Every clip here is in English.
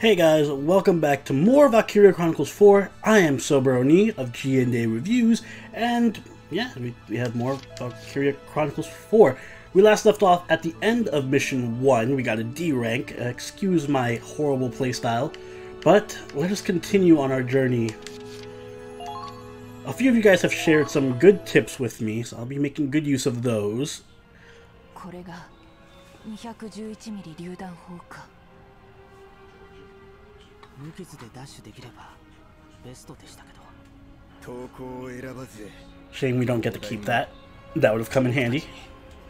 Hey guys, welcome back to more Valkyria Chronicles 4. I am Soberoni of G&AREVIEWS, and yeah, we have more Valkyria Chronicles 4. We last left off at the end of Mission 1. We got a D rank. Excuse my horrible playstyle, but let us continue on our journey. A few of you guys have shared some good tips with me, so I'll be making good use of those. これが 211mm 榴弾砲か。無傷でダッシュできればベストでしたけど。投稿を選ばず。Shame we don't get to keep that. That would have come in handy.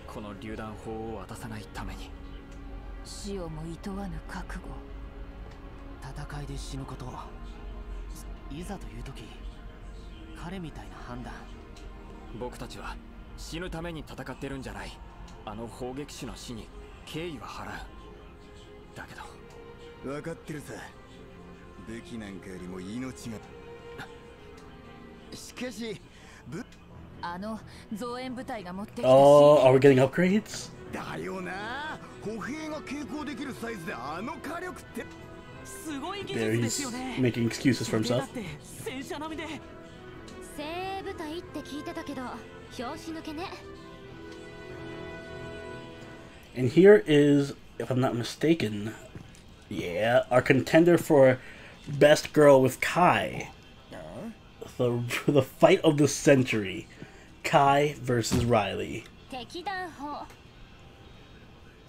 この榴弾砲を渡さないために死をも厭わぬ覚悟。戦いで死ぬこと。いざという時、彼みたいな判断。僕たちは死ぬために戦ってるんじゃない。あの砲撃手の死に敬意は払う。だけど分かってるさ。武器なんかよりも命が。しかしあの増援部隊が持ってきた。Oh, are we getting upgrades? だよな。歩兵が携行できるサイズであの火力ってすごい技術ですよね。Making excuses for himself. 戦車並みで。精鋭部隊って聞いてたけど拍子抜けね。And here is, if I'm not mistaken, yeah, our contender for best girl with Kai. The fight of the century. Kai versus Riley. 敵弾砲。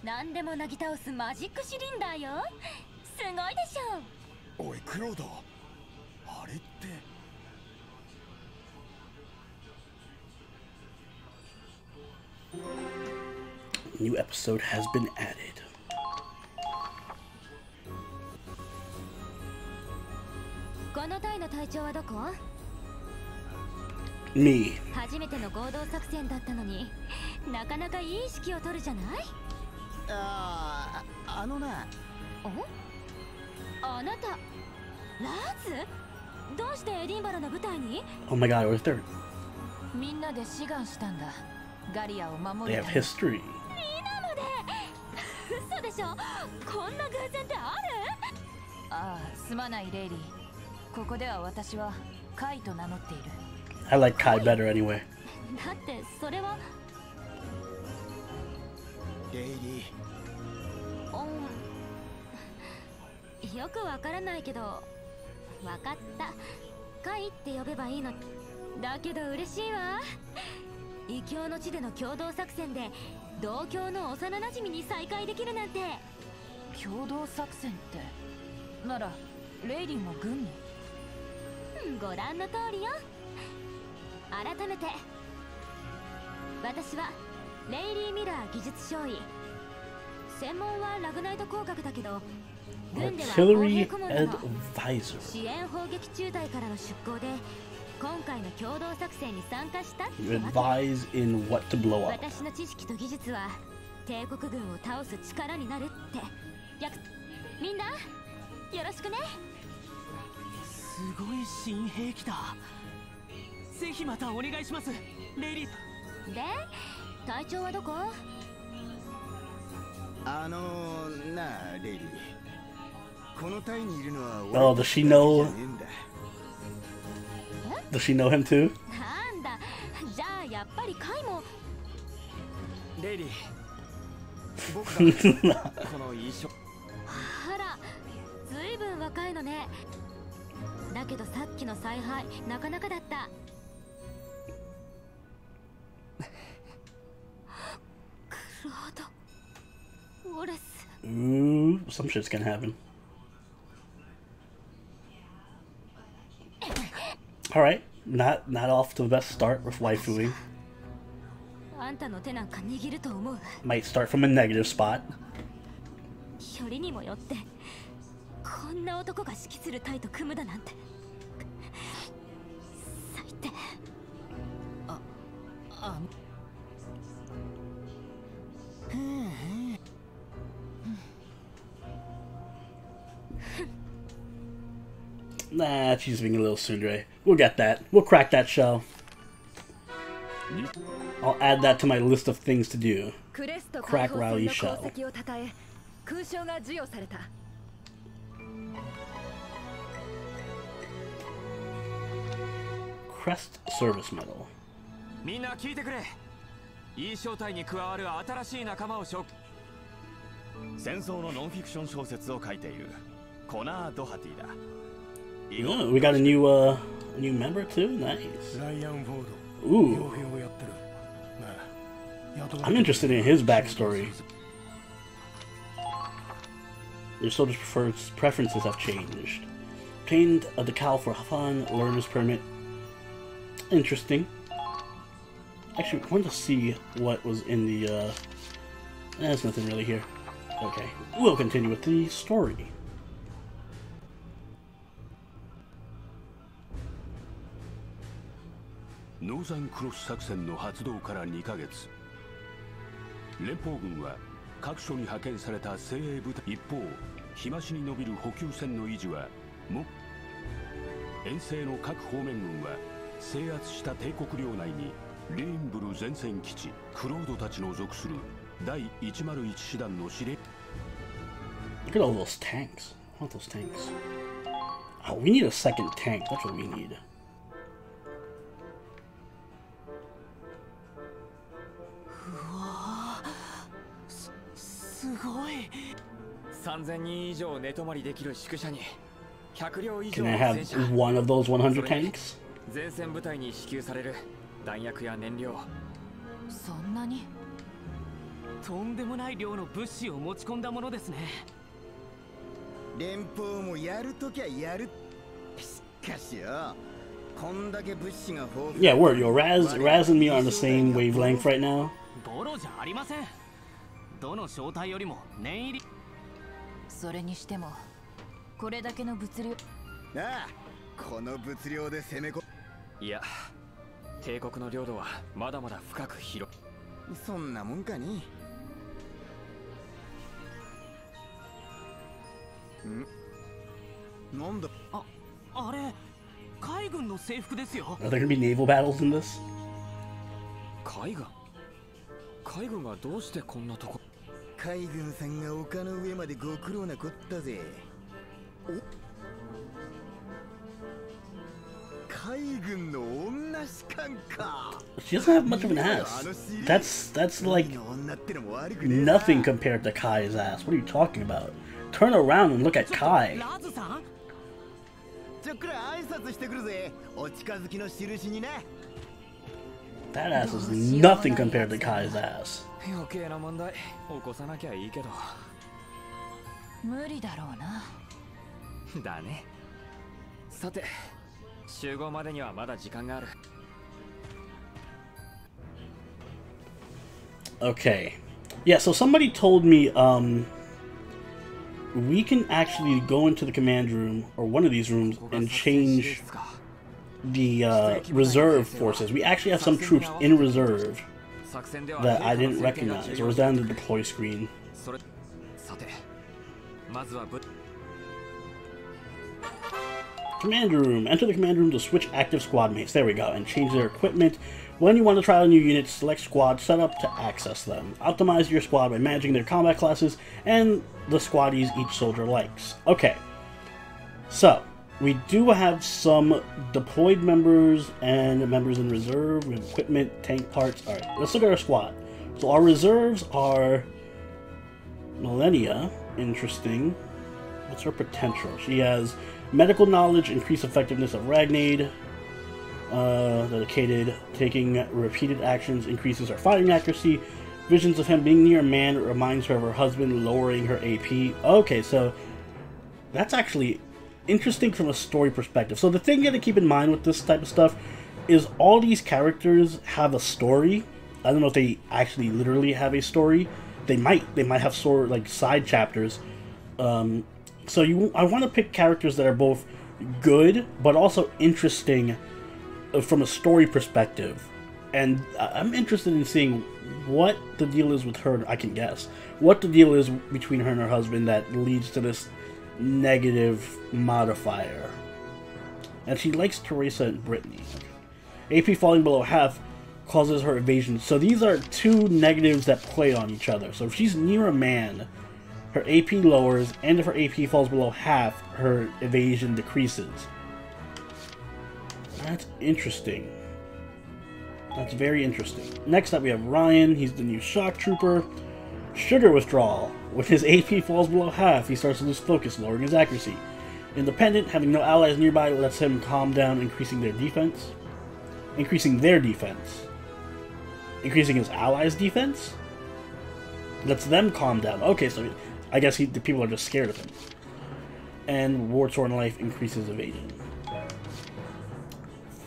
何でもなぎ倒すマジックシリンダーよ。すごいでしょ。おいクロード、あれって。New episode has been added. この隊の隊長はどこ？ Me. 初めての合同作戦だったのになかなかいい指揮を取るじゃない？あのな。あなたラズ？どうしてエディンバラの部隊に？ Oh my god, we're third. みんなで志願したんだ。ガリアを守 They る have ため。history. みんなまで嘘でしょ。こんな偶然ってある？ああ、すまないレイリー。ここでは私はカイと名乗っている。I like Kai better anyway. だってそれはレイリー。よくわからないけど、わかった。カイって呼べばいいの。だけど嬉しいわ。異教の地での共同作戦で同郷の幼馴染に再会できるなんて。共同作戦ってならレイリーも軍に？ご覧の通りよ。改めて私はレイリー・ミラー技術少尉。専門はラグナイト工学だけど軍では砲兵顧問なの。支援砲撃中隊からの出向で今回の共同作戦に参加したってわけ。in what to blow up. 私の知識と技術は帝国軍を倒す力になるってみんなよろしくね。すごい新兵器だ。ぜひまたお願いします、レイリー。で、隊長はどこ？なあレイリー。この隊にいるのは Oh, does she know? Does she know him too? なんだ、じゃあやっぱりカイも。レイリー。僕がこの衣装。あら、ずいぶん若いのね。だけどさっきの采配なかなかだった。クロード、ウォレス。Ooh, some shit's gonna happen. Alright, not off to the best start with waifuing. あんたの手なんか握ると思う。 Might start from a negative spot. よりにもよってこんな男が指揮する隊と組むだなんて最低。Nah, she's being a little tsundere. We'll get that. We'll crack that shell. I'll add that to my list of things to do. Crack Riley's shell. Crest Service Medal. みんな聞いてくれ。いい小隊に加わる新しい仲間を紹介。戦争のノンフィクション小説を書いているコナー・ドハティだ。Oh, we got a new member too. Nice. Ooh. I'm interested in his backstory. Your soldier's preferences have changed. Obtained a decal for fun, learner's permit. Interesting. Actually, I wanted to see what was in the, there's nothing really here. Okay, we'll continue with the story. ノーザンクロス作戦の発動から2ヶ月。連邦軍は各所に派遣された精鋭部隊。一方、日増しに伸びる補給線の維持は遠征の各方面軍は制圧した帝国領内にレインブル前線基地クロードたちの属する第101師団の司令。 Look at all those tanks. I want those tanks. Oh, we need a second tank. That's what we need. すごい。3000人以上寝泊まりできる宿舎に100両以上 Can I の have 戦車。 one of those 100 tanks? 前線部隊に支給される弾薬や燃料。そんなに？とんでもない量の物資を持ち込んだものですね。連邦もやるときはやる。しかしよ、こんだけ物資が豊富。 Yeah, word, yo, Raz and me are on the same wavelength right now. ボロじゃありません。どの小隊よりも念入り。それにしてもこれだけの物量。ああ、この物量で攻め込。いや、帝国の領土はまだまだ深く広い。そんなもんかに。なんだ。あれ、海軍の制服ですよ。 Are there gonna be naval battles in this? 海軍がどうしてこんなとこ。海軍さんが丘の上までご苦労なこったぜ。お、海軍の女士官か。 She doesn't have much of an ass. That's like nothing compared to Kai's ass. What are you talking about? Turn around and look at Kai. ラズさん。ちょっくら挨拶してくるぜ。お近づきの印にね。 That ass is nothing compared to Kai's ass. 余計な問題起こさなきゃいいけど。無理だろうな。だね。さて、集合までにはまだ時間がある。 Okay. Yeah, so somebody told me, we can actually go into the command room, or one of these rooms, and change the reserve forces. We actually have some troops in reserve that I didn't recognize, or was that on the deploy screen? Command room. Enter the command room to switch active squad mates. There we go. And change their equipment. When you want to try out a new unit, select squad setup to access them. Optimize your squad by managing their combat classes and the squaddies each soldier likes. Okay. So, we do have some deployed members and members in reserve. We have equipment, tank parts. Alright, let's look at our squad. So our reserves are Millennia. Interesting. What's her potential? She has medical knowledge, increased effectiveness of Ragnade. Dedicated, taking repeated actions increases her fighting accuracy. Visions of him being near a man reminds her of her husband, lowering her AP. Okay, so that's actually interesting from a story perspective. So the thing you got to keep in mind with this type of stuff is all these characters have a story. I don't know if they actually literally have a story. They might have sort of like side chapters. So I want to pick characters that are both good but also interesting from a story perspective, and I'm interested in seeing what the deal is with her. I can guess what the deal is between her and her husband that leads to this negative modifier. And she likes Teresa and Brittany. Okay. AP falling below half causes her evasion. So these are two negatives that play on each other. So if she's near a man, her AP lowers, and if her AP falls below half, her evasion decreases. That's interesting. That's very interesting. Next up we have Ryan. He's the new shock trooper. Sugar withdrawal. When his AP falls below half, he starts to lose focus, lowering his accuracy. Independent, having no allies nearby lets him calm down, increasing their defense. Increasing his allies' defense? Lets them calm down. Okay, so I guess the people are just scared of him. And War-Torn Life increases evasion.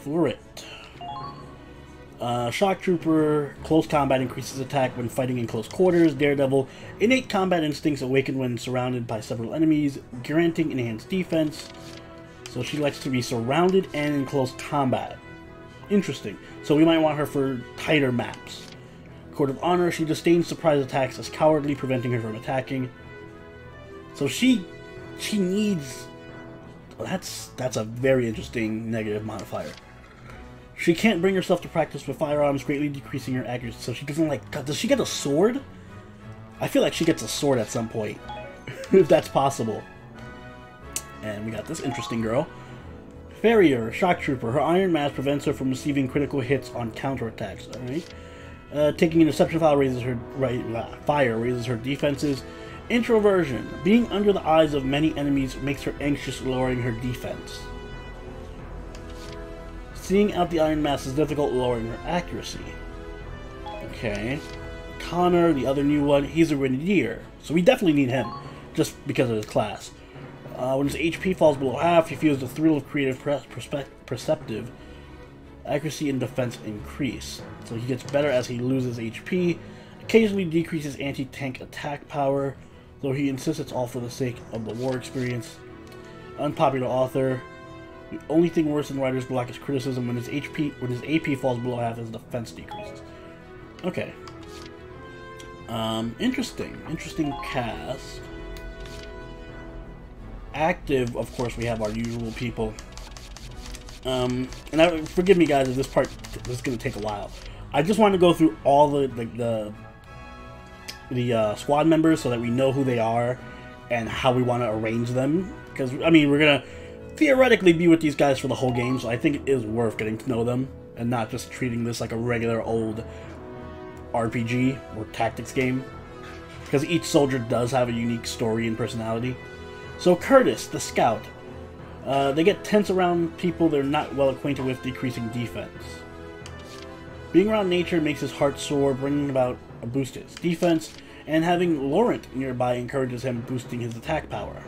Flurit. Shock Trooper, close combat increases attack when fighting in close quarters. Daredevil, innate combat instincts awaken when surrounded by several enemies, granting enhanced defense. So she likes to be surrounded and in close combat. Interesting. So we might want her for tighter maps. Court of Honor, she disdains surprise attacks as cowardly, preventing her from attacking. So she needs... That's a very interesting negative modifier. She can't bring herself to practice with firearms, greatly decreasing her accuracy. So she doesn't like... Does she get a sword? I feel like she gets a sword at some point. If that's possible. And we got this interesting girl. Farrier, Shock Trooper. Her Iron Mask prevents her from receiving critical hits on counterattacks. Alright. Taking Interception Fire raises her defenses. Introversion. Being under the eyes of many enemies makes her anxious, lowering her defense. Seeing out the Iron Mask is difficult, lowering her accuracy. Okay. Connor, the other new one, he's a Renedier, so we definitely need him, just because of his class. When his HP falls below half, he feels the thrill of creative perceptive. Accuracy and defense increase. So he gets better as he loses HP, occasionally decreases anti-tank attack power, though he insists it's all for the sake of the war experience. Unpopular author. The only thing worse than writer's block is criticism when his AP falls below half, his defense decreases. Okay. Interesting cast. Active, of course, we have our usual people. And forgive me, guys, if this is going to take a while. I just want to go through all the squad members so that we know who they are and how we want to arrange them. Because, I mean, we're going to theoretically be with these guys for the whole game, so I think it is worth getting to know them and not just treating this like a regular old RPG or tactics game, because each soldier does have a unique story and personality. So Curtis, the scout, they get tense around people they're not well acquainted with, decreasing defense. Being around nature makes his heart soar, bringing about a boost to his defense, and having Laurent nearby encourages him, boosting his attack power.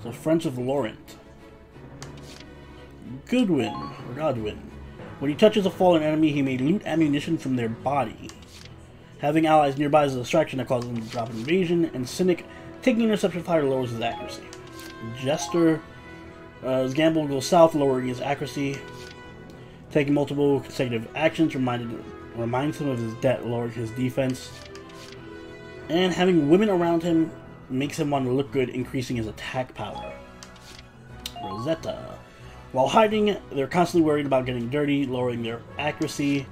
So Friends of Laurent. Godwin. When he touches a fallen enemy, he may loot ammunition from their body. Having allies nearby is a distraction that causes him to drop an evasion, and Cynic, taking interception fire lowers his accuracy. Jester, his gamble goes south, lowering his accuracy. Taking multiple consecutive actions reminds him of his debt, lowering his defense. And having women around him makes him want to look good, increasing his attack power. Rosetta. While hiding, they're constantly worried about getting dirty, lowering their accuracy.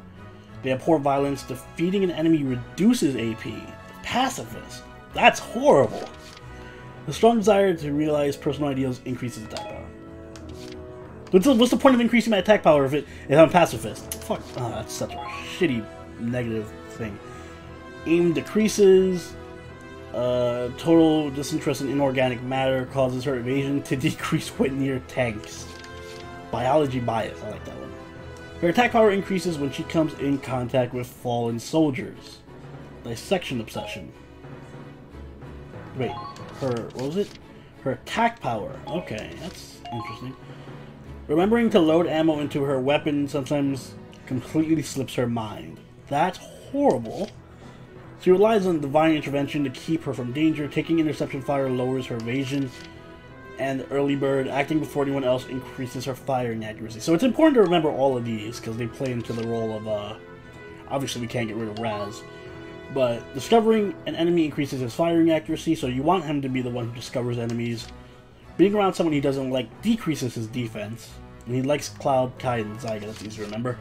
They abhor violence. Defeating an enemy reduces AP. Pacifist. That's horrible. The strong desire to realize personal ideals increases attack power. What's the point of increasing my attack power if I'm pacifist? Fuck. Oh, that's such a shitty negative thing. Aim decreases. Total disinterest in inorganic matter causes her evasion to decrease when near tanks. Biology bias, I like that one. Her attack power increases when she comes in contact with fallen soldiers. Dissection obsession. Wait, what was it? Her attack power. Okay, that's interesting. Remembering to load ammo into her weapon sometimes completely slips her mind. That's horrible. She relies on divine intervention to keep her from danger. Taking interception fire lowers her evasion. And Early Bird, acting before anyone else, increases her firing accuracy. So it's important to remember all of these, because they play into the role of, obviously we can't get rid of Raz. But discovering an enemy increases his firing accuracy, so you want him to be the one who discovers enemies. Being around someone he doesn't like decreases his defense. And he likes Cloud, Kai, and Zyga, that's easy to remember.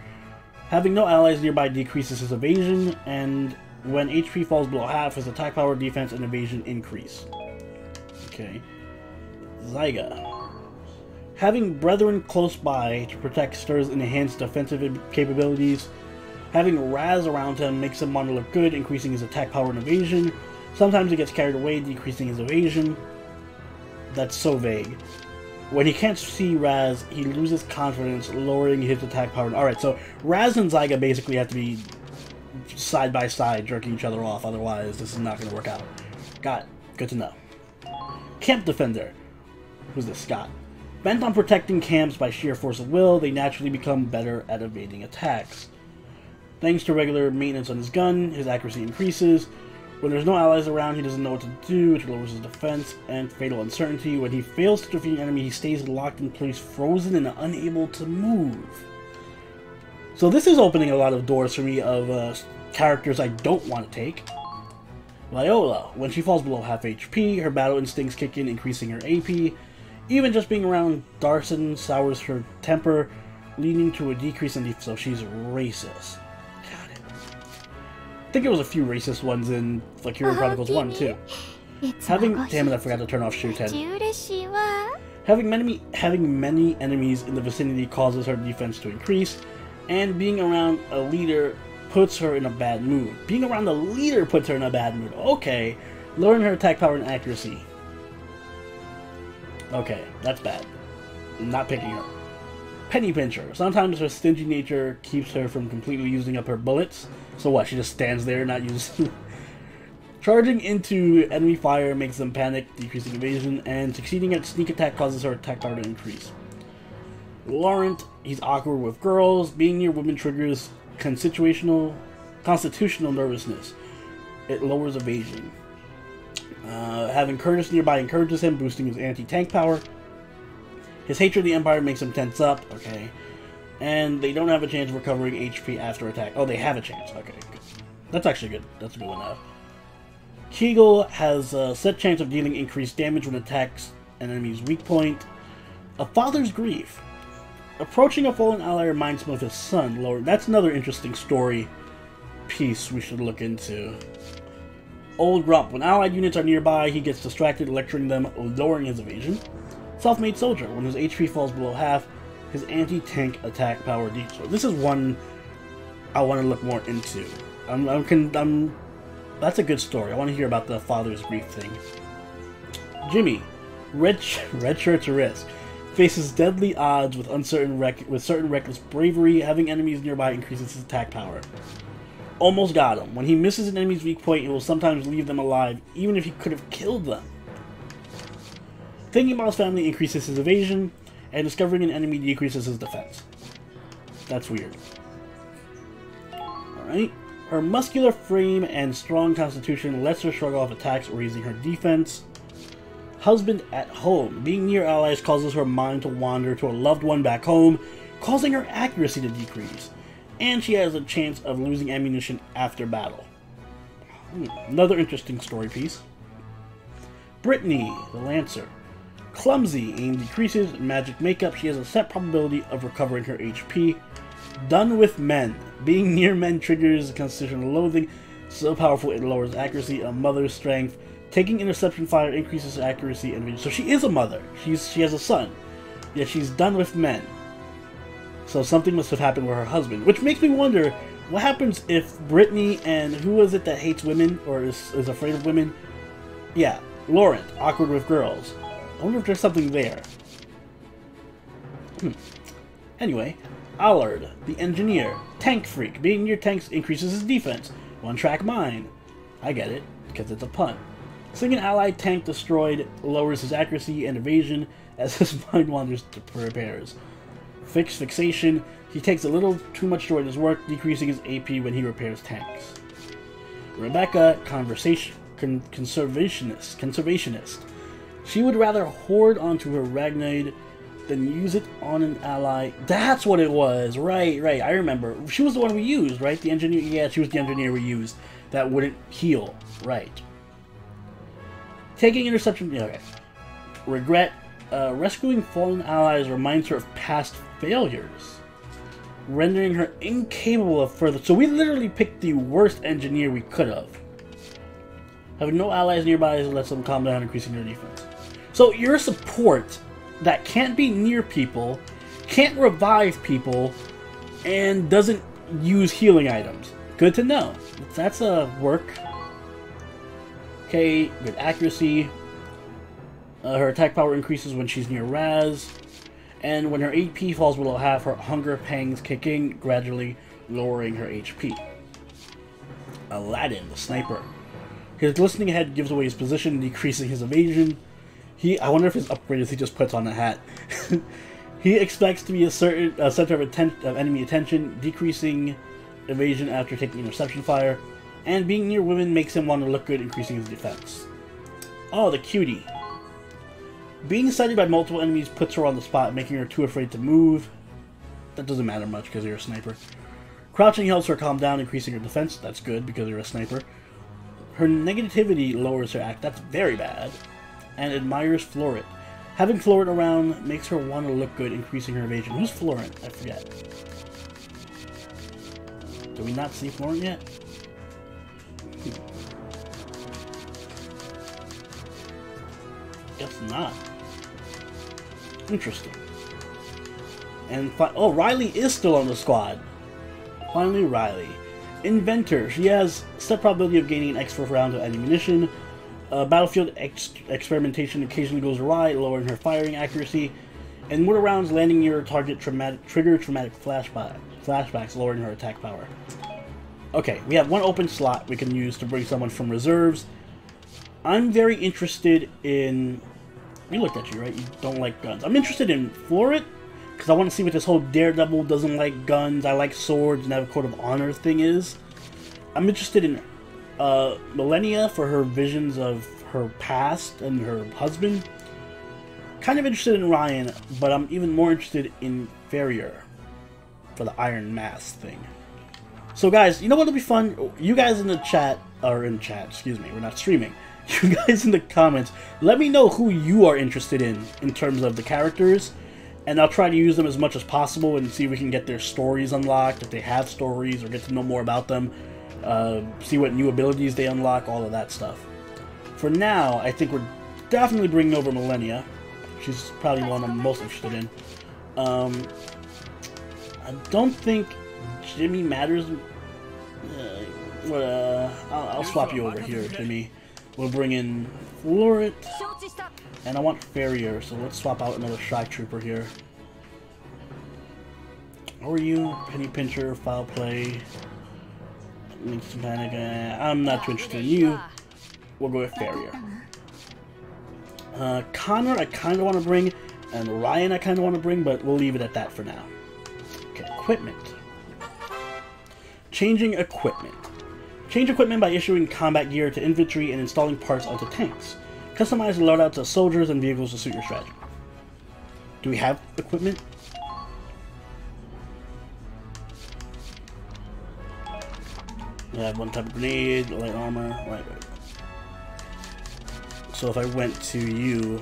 Having no allies nearby decreases his evasion, and when HP falls below half, his attack power, defense, and evasion increase. Okay. Zyga. Having brethren close by to protect Stur's enhanced defensive capabilities. Having Raz around him makes him want to look good, increasing his attack power and evasion. Sometimes he gets carried away, decreasing his evasion. That's so vague. When he can't see Raz, he loses confidence, lowering his attack power. Alright, so Raz and Zyga basically have to be side by side, jerking each other off, otherwise this is not going to work out. Got it. Good to know. Camp Defender. Who's this? Scott. Bent on protecting camps by sheer force of will, they naturally become better at evading attacks. Thanks to regular maintenance on his gun, his accuracy increases. When there's no allies around, he doesn't know what to do, which lowers his defense and fatal uncertainty. When he fails to defeat an enemy, he stays locked in place, frozen and unable to move. So this is opening a lot of doors for me of characters I don't want to take. Viola. When she falls below half HP, her battle instincts kick in, increasing her AP. Even just being around Darson sours her temper, leading to a decrease in defense, so she's racist. Got it. I think there was a few racist ones in Valkyria Chronicles 1 too. Damn it, I forgot to turn off Shoot 10. Having many enemies in the vicinity causes her defense to increase, and being around a leader puts her in a bad mood. Being around the leader puts her in a bad mood. Okay. Lowering her attack power and accuracy. Okay, that's bad. I'm not picking her. Penny Pincher. Sometimes her stingy nature keeps her from completely using up her bullets. So what, she just stands there not using... Charging into enemy fire makes them panic, decreasing evasion, and succeeding at sneak attack causes her attack power to increase. Laurent. He's awkward with girls. Being near women triggers constitutional nervousness. It lowers evasion. Having Curtis nearby encourages him, boosting his anti-tank power. His hatred of the Empire makes him tense up. Okay. And they don't have a chance of recovering HP after attack. Oh, they have a chance. Okay, good. That's actually good. That's a good one to have. Kegel has a set chance of dealing increased damage when attacks an enemy's weak point. A father's grief. Approaching a fallen ally reminds him of his son, Lord. That's another interesting story piece we should look into. Old Grump. When allied units are nearby, he gets distracted, lecturing them, lowering his evasion. Self-made soldier. When his HP falls below half, his anti-tank attack power decreases. This is one I want to look more into. That's a good story. I want to hear about the father's grief thing. Jimmy. Red shirt to risk. Faces deadly odds with certain reckless bravery. Having enemies nearby increases his attack power. Almost got him. When he misses an enemy's weak point, it will sometimes leave them alive, even if he could have killed them. Thinking about his family increases his evasion, and discovering an enemy decreases his defense. That's weird. Alright. Her muscular frame and strong constitution lets her shrug off attacks, raising her defense. Husband at home. Being near allies causes her mind to wander to a loved one back home, causing her accuracy to decrease. And she has a chance of losing ammunition after battle. Another interesting story piece. Brittany, the Lancer. Clumsy. Aim decreases. Magic makeup. She has a set probability of recovering her HP. Done with men. Being near men triggers constitutional loathing. So powerful it lowers accuracy. A mother's strength. Taking interception fire increases accuracy and vision. So she is a mother. She has a son. Yet she's done with men. So something must have happened with her husband. Which makes me wonder, what happens if Brittany and who is it that hates women or is afraid of women? Yeah, Laurent, awkward with girls. I wonder if there's something there. Anyway, Allard, the engineer. Tank freak. Being near tanks increases his defense. One-track mind. I get it, because it's a pun. Seeing an allied tank destroyed lowers his accuracy and evasion as his mind wanders to repairs. Fixation. He takes a little too much joy in his work, decreasing his AP when he repairs tanks. Rebecca, conservationist. She would rather hoard onto her Ragnide than use it on an ally. That's what it was. Right. I remember. She was the one we used, right? The engineer. Yeah, she was the engineer we used that wouldn't heal. Right. Taking interception. Okay. Regret. Rescuing fallen allies reminds her of past failures, rendering her incapable of further. So we literally picked the worst engineer we could have. Having no allies nearby lets them calm down, increasing their defense. So you're a support, that can't be near people, can't revive people, and doesn't use healing items. Good to know. That's a work. Okay, good accuracy. Her attack power increases when she's near Raz. And when her AP falls below half, her hunger pangs kick in, gradually lowering her HP. Aladdin, the sniper. His glistening head gives away his position, decreasing his evasion. I wonder if his upgrade is he just puts on a hat. He expects to be a center of enemy attention, decreasing evasion after taking interception fire. And being near women makes him want to look good, increasing his defense. Oh, the cutie. Being sighted by multiple enemies puts her on the spot, making her too afraid to move. That doesn't matter much because you're a sniper. Crouching helps her calm down, increasing her defense. That's good because you're a sniper. Her negativity lowers her act. That's very bad. And admires Florent. Having Florent around makes her want to look good, increasing her evasion. Who's Florent? I forget. Do we not see Florent yet? Guess not. Interesting. And oh, Riley is still on the squad. Finally, Riley. Inventor. She has set probability of gaining an extra round of ammunition. Battlefield experimentation occasionally goes awry, lowering her firing accuracy. And mortar rounds landing near her target trigger traumatic flashbacks, lowering her attack power. Okay, we have one open slot we can use to bring someone from reserves. I'm very interested in... We looked at you, right? You don't like guns. I'm interested in Florent, because I want to see what this whole Daredevil doesn't like guns, I like swords, and have a code of honor thing is. I'm interested in Millennia for her visions of her past and her husband. Kind of interested in Ryan, but I'm even more interested in Farrier for the Iron Mask thing. So guys, you know what'll be fun? You guys in the chat, excuse me, we're not streaming. You guys in the comments, let me know who you are interested in terms of the characters, and I'll try to use them as much as possible and see if we can get their stories unlocked, if they have stories, or get to know more about them, see what new abilities they unlock, all of that stuff. For now, I think we're definitely bringing over Millennia. She's probably one I'm most interested in. I don't think Jimmy matters. I'll swap you over here, Jimmy. We'll bring in Florent, and I want Farrier, so let's swap out another Shy Trooper here. How are you? Penny Pincher, Foul Play, Links to Panic. I'm not too interested in you. We'll go with Farrier. Connor I kind of want to bring, and Ryan I kind of want to bring, but we'll leave it at that for now. Okay, equipment. Changing equipment. Change equipment by issuing combat gear to infantry and installing parts onto tanks. Customize the loadouts of soldiers and vehicles to suit your strategy. Do we have equipment? We have one type of grenade, light armor, right. So if I went to you,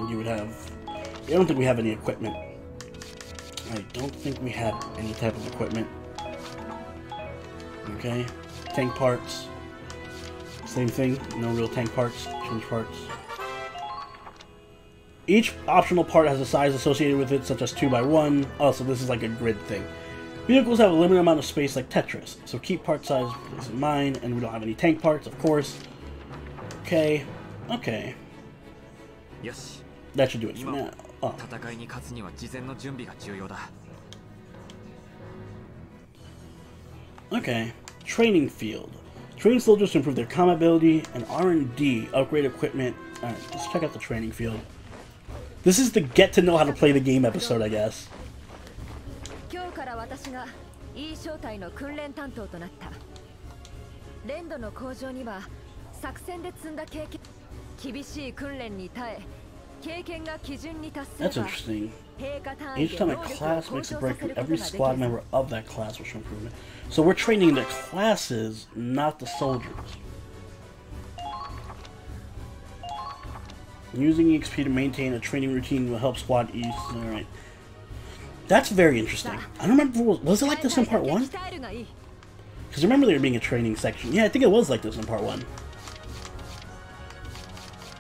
you would have... I don't think we have any equipment. I don't think we have any type of equipment. Okay, tank parts, same thing, no real tank parts, change parts. Each optional part has a size associated with it, such as 2x1. Oh, so this is like a grid thing. Vehicles have a limited amount of space like Tetris, so keep part size in mind, and we don't have any tank parts, of course. Okay, okay. Yes. That should do it for now. Oh. Okay, training field. Train soldiers to improve their combat ability, and R&D, upgrade equipment. Alright, let's check out the training field. This is the get to know how to play the game episode, I guess. That's interesting. Each time a class makes a breakthrough, every squad member of that class will show improvement. So we're training the classes, not the soldiers. Using EXP to maintain a training routine will help squad ease. Alright. That's very interesting. I don't remember, was it like this in part 1? Because I remember there being a training section. Yeah, I think it was like this in part 1.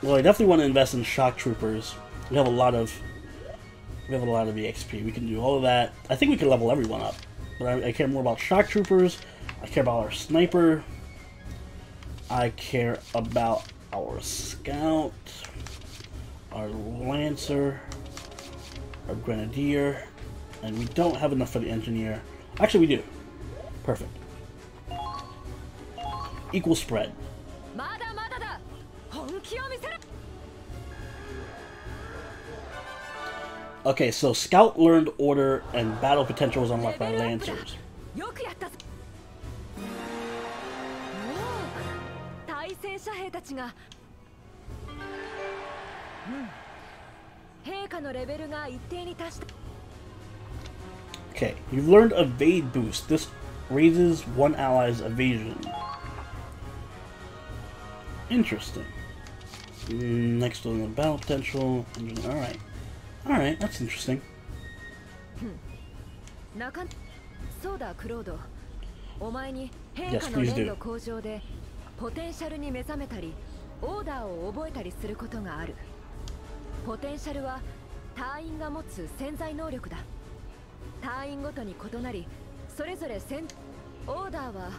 Well, I definitely want to invest in shock troopers. We have a lot of EXP. We can do all of that. I think we can level everyone up, but I care more about shock troopers. I care about our sniper. I care about our scout, our lancer, our grenadier, and we don't have enough for the engineer. Actually, we do. Perfect. Equal spread. Okay, so scout learned order and battle potential was unlocked by lancers. Okay, you've learned evade boost. This raises one ally's evasion. Interesting. Next on the battle potential. Alright. Alright, that's interesting. Yes, please do. ポテンシャルに目覚めたり、オーダーを覚えたりすることがある。ポテンシャルは隊員が持つ潜在能力だ。隊員ごとに異なり、それぞれオーダーは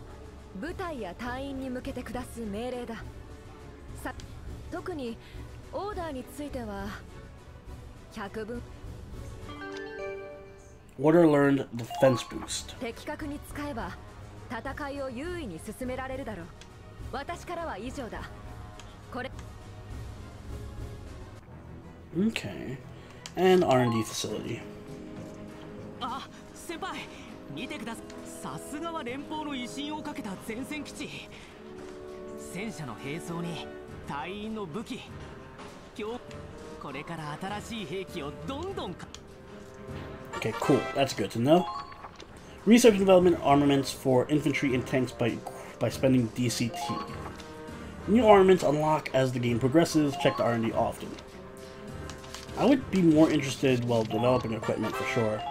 部隊や隊員に向けて下す命令だ。特にオーダーについては100分。Order learned defense boost. 的確に使えば戦いを優位に進められるだろう。私からは以上だ。これ。Okay. And R&D facility. あ、先輩、見てください。さすがは連邦の威信をかけた前線基地。戦車の兵装に隊員の武器。今日これから新しい兵器をどんどん。Okay, cool. That's good to know. Research and development armaments for infantry and tanks by spending DCT. New armaments unlock as the game progresses. Check the R&D often. I would be more interested while developing equipment for sure.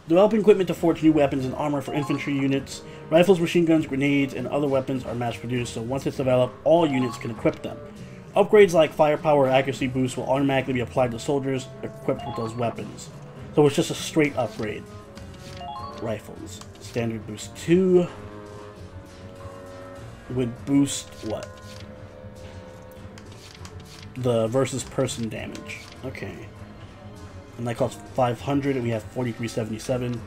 Developing equipment to forge new weapons and armor for infantry units. Rifles, machine guns, grenades, and other weapons are mass-produced, so once it's developed, all units can equip them. Upgrades like firepower or accuracy boosts will automatically be applied to soldiers equipped with those weapons. So it's just a straight upgrade. Rifles. Standard boost 2 would boost what? The versus person damage. Okay. And that costs 500 and we have 4377.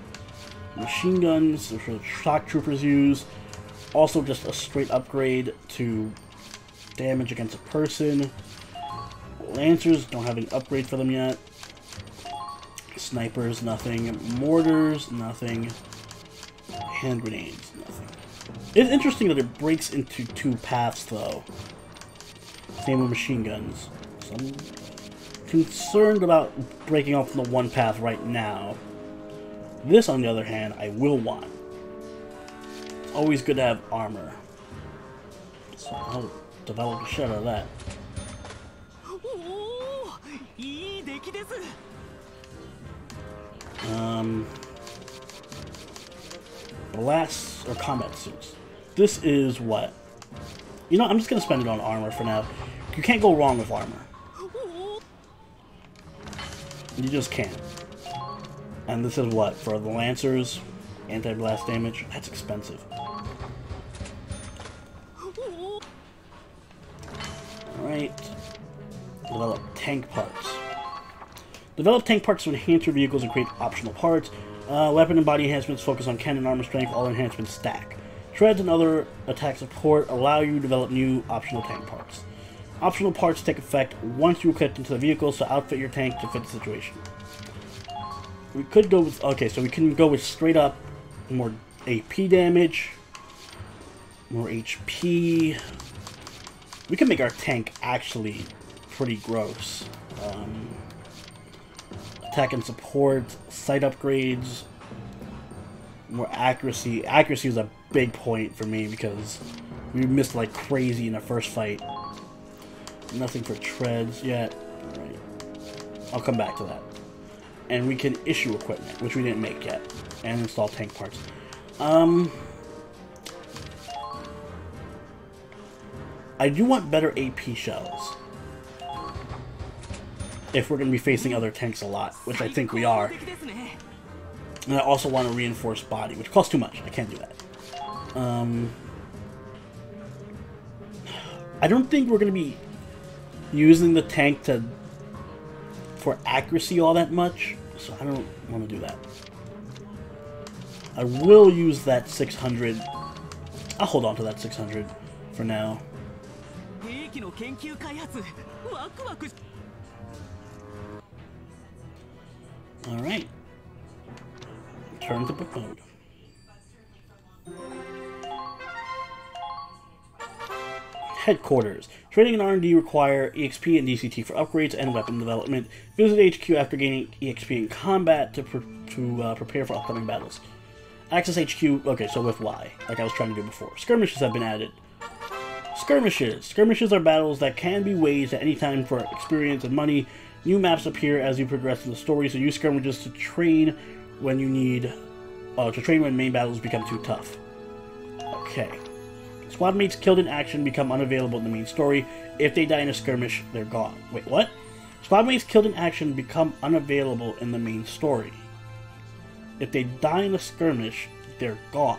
Machine guns, which are shock troopers use. Also just a straight upgrade to damage against a person. Lancers, don't have any upgrade for them yet. Snipers, nothing. Mortars, nothing. Hand grenades, nothing. It's interesting that it breaks into two paths, though. Same with machine guns. So I'm concerned about breaking off from the one path right now. This, on the other hand, I will want. It's always good to have armor. So I'll develop a shit out of that. Blast or combat suits. This is what? You know, I'm just gonna spend it on armor for now. You can't go wrong with armor. You just can't. And this is what? For the Lancers, anti-blast damage? That's expensive. Alright. Develop tank parts. Develop tank parts to enhance your vehicles and create optional parts. Weapon and body enhancements focus on cannon armor strength. All enhancements stack. Treads and other attack support allow you to develop new optional tank parts. Optional parts take effect once you equip into the vehicle, so outfit your tank to fit the situation. We could go with... Okay, so we can go with straight up more AP damage, more HP. We can make our tank actually pretty gross. Attack and support, sight upgrades, more accuracy. Accuracy is a big point for me because we missed like crazy in the first fight. Nothing for treads yet. Alright. I'll come back to that. And we can issue equipment, which we didn't make yet. And install tank parts. I do want better AP shells. if we're going to be facing other tanks a lot, which I think we are. And I also want to reinforce body, which costs too much. I can't do that. I don't think we're going to be using the tank for accuracy all that much, so I don't want to do that. I will use that 600. I'll hold on to that 600 for now. Alright. Turn to book mode. Headquarters. Training and R&D require EXP and DCT for upgrades and weapon development. Visit HQ after gaining EXP in combat to prepare for upcoming battles. Access HQ, okay, so with Y, like I was trying to do before. Skirmishes have been added. Skirmishes. Skirmishes are battles that can be waged at any time for experience and money. New maps appear as you progress in the story, so use skirmishes to train when you need, when main battles become too tough. Okay. Squad mates killed in action become unavailable in the main story. If they die in a skirmish, they're gone. Wait, what? Squad mates killed in action become unavailable in the main story. If they die in a skirmish, they're gone.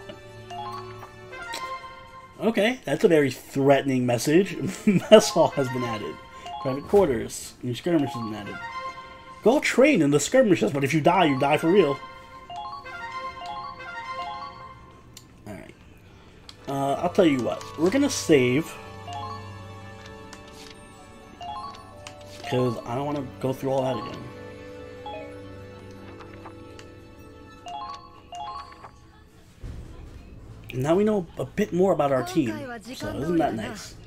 Okay, that's a very threatening message. Mess hall has been added. Private quarters. New skirmishes have been added. Go train in the skirmishes, but if you die for real. Alright. I'll tell you what. We're gonna save. Because I don't want to go through all that again. Now we know a bit more about our team, so isn't that nice?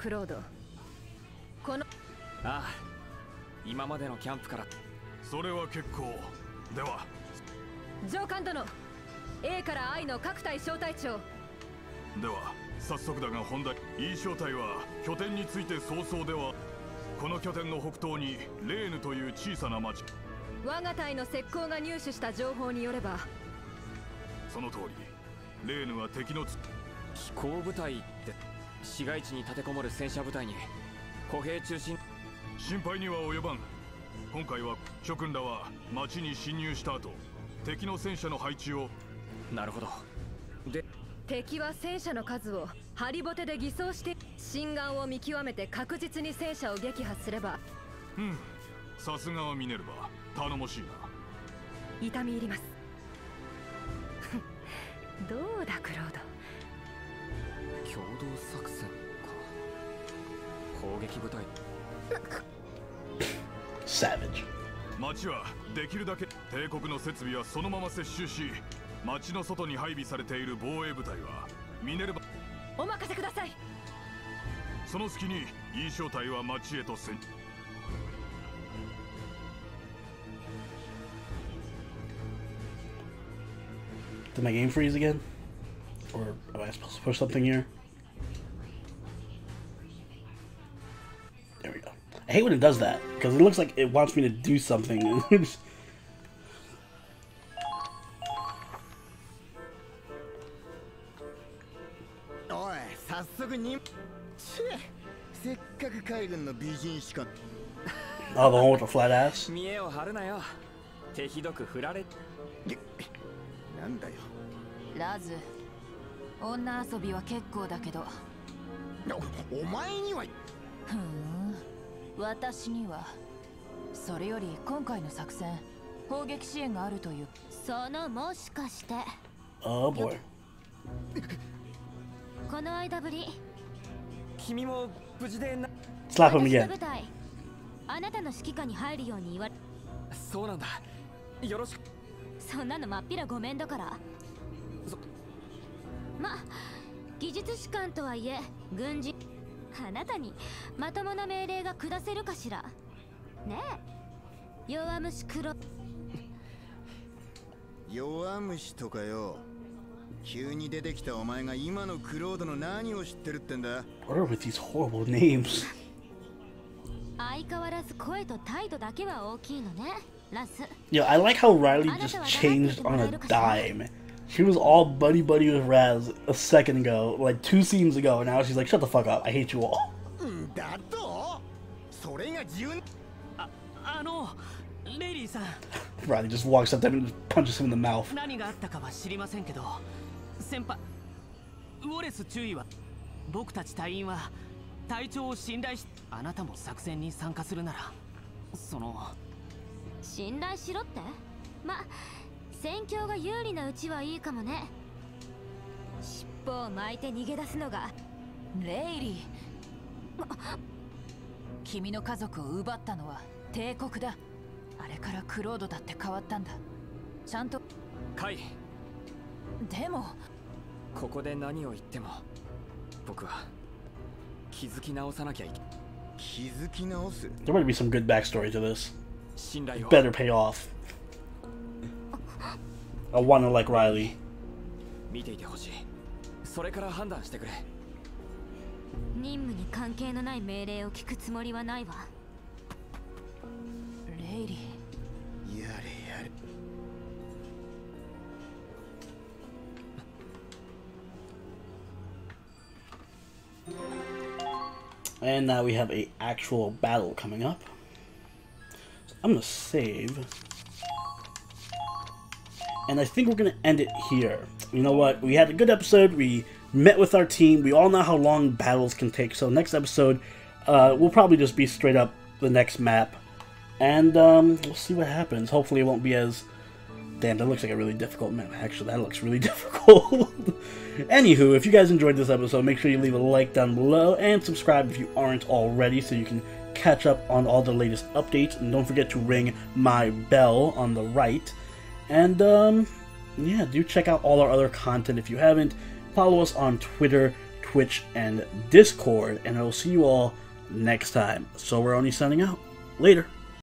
飛行部隊って市街地に立てこもる戦車部隊に歩兵中心心配には及ばん。今回は諸君らは町に侵入した後、敵の戦車の配置を。なるほど。で、敵は戦車の数をハリボテで偽装して心眼を見極めて確実に戦車を撃破すれば。さすがはミネルヴァ、頼もしいな。痛み入ります。どうだクロード。共同作戦か。砲撃部隊。Savage。町はできるだけ帝国の設備はそのまま接収し、町の外に配備されている防衛部隊はミネルヴァ。お任せください。その隙にイーショー隊は町へと戦。Did my game freeze again? Or am I supposed to push something here? There we go. I hate when it does that, because it looks like it wants me to do something. Oh, the one with the flat ass? 見栄を張るなよ。手ひどく振られ。なんだよ。ラズ、女遊びは結構だけど。お前には。私には。それより今回の作戦、砲撃支援があるという。そのもしかして。Oh boy。この間ぶり。君も無事でな。Slap him again。あなたの指揮下に入るように言われ。そうなんだ。よろしく。そんなのまっぴらごめんだから。技術士官とはいえ軍人。あなたにまともな命令が下せるかしら。ねえ、弱虫黒。弱虫とかよ。急に出てきたお前が今のクロードの何を知ってるってんだ。What are with these horrible names? 相変わらず声と態度だけは大きいのね。Yeah, I like how Riley just changed on a dime. She was all buddy-buddy with Raz a second ago, like 2 scenes ago, and now she's like, shut the fuck up, I hate you all. Riley just walks up to him and just punches him in the mouth. 何があったかは知りませんけど、先輩、ウォレス注意は、僕たち隊員は隊長を信頼し、あなたも作戦に参加するなら、その信頼しろって？ま、戦況が有利なうちはいいかもね。尻尾を巻いて逃げ出すのが。レイリー、君の家族を奪ったのは帝国だ。あれからクロードだって変わったんだ。ちゃんとカイ。でもここで何を言っても僕は気づき直さなきゃいけない。気づき直す。 There might be some good backstory to this. 信頼を Better pay off. I wanna like Riley. 見ていてほしい。それから判断してくれ。任務に関係のない命令を聞くつもりはないわ。レイリー、やれやれ。And now we have a actual battle coming up. So I'm gonna save. And I think we're gonna end it here. You know what? We had a good episode. We met with our team. We all know how long battles can take. So next episode, will probably just be straight up the next map. And we'll see what happens. Hopefully it won't be as... Damn, that looks like a really difficult map. Actually, that looks really difficult. Anywho, if you guys enjoyed this episode, make sure you leave a like down below and subscribe if you aren't already so you can catch up on all the latest updates. And don't forget to ring my bell on the right. And, yeah, do check out all our other content if you haven't. Follow us on Twitter, Twitch, and Discord. And I will see you all next time. So we're only signing out. Later.